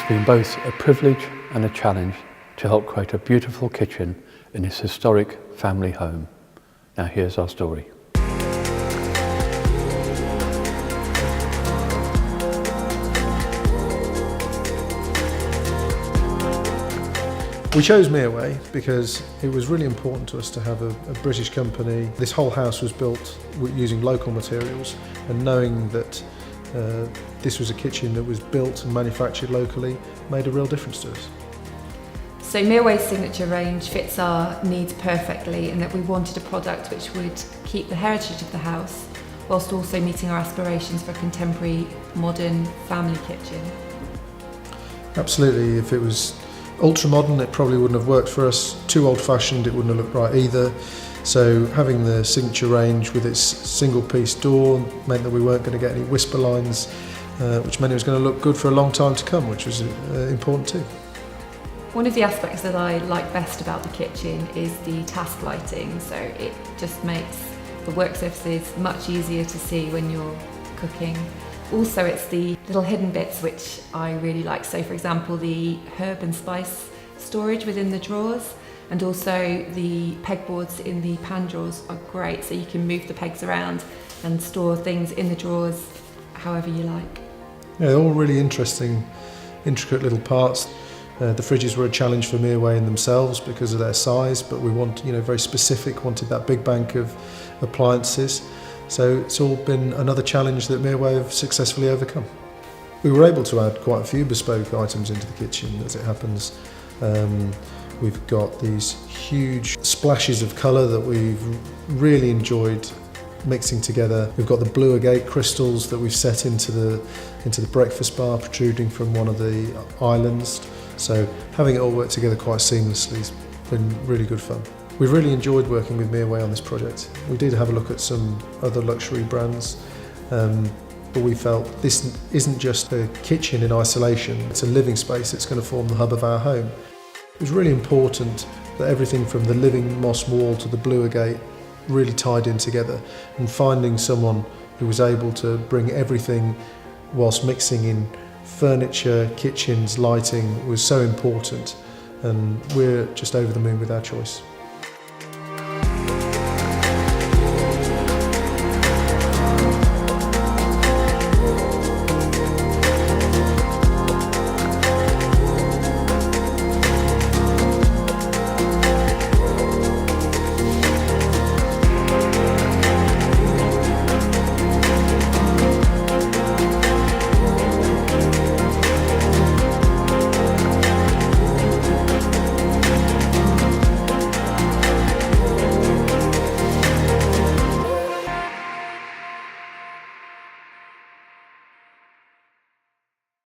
been both a privilege and a challenge to help create a beautiful kitchen in this historic family home. Now here's our story. We chose Mereway because it was really important to us to have a British company. This whole house was built using local materials, and knowing that this was a kitchen that was built and manufactured locally made a real difference to us. So Mereway's signature range fits our needs perfectly, in that we wanted a product which would keep the heritage of the house whilst also meeting our aspirations for a contemporary, modern family kitchen. Absolutely. If it was ultra modern, it probably wouldn't have worked for us. Too old fashioned, it wouldn't have looked right either. So having the signature range with its single piece door meant that we weren't going to get any whisper lines, which meant it was going to look good for a long time to come, which was important too. One of the aspects that I like best about the kitchen is the task lighting, so it just makes the work surfaces much easier to see when you're cooking. Also, it's the little hidden bits which I really like. So for example, the herb and spice storage within the drawers, and also the pegboards in the pan drawers are great, so you can move the pegs around and store things in the drawers however you like. Yeah, they're all really interesting, intricate little parts. The fridges were a challenge for Mereway in themselves because of their size, but we very specific, wanted that big bank of appliances. So it's all been another challenge that Mereway have successfully overcome. We were able to add quite a few bespoke items into the kitchen, as it happens. We've got these huge splashes of colour that we've really enjoyed mixing together. We've got the blue agate crystals that we've set into the breakfast bar protruding from one of the islands. So having it all work together quite seamlessly has been really good fun. We've really enjoyed working with Mereway on this project. We did have a look at some other luxury brands, but we felt this isn't just a kitchen in isolation, it's a living space that's going to form the hub of our home. It was really important that everything from the living moss wall to the blue agate really tied in together, and finding someone who was able to bring everything whilst mixing in furniture, kitchens, lighting was so important, and we're just over the moon with our choice.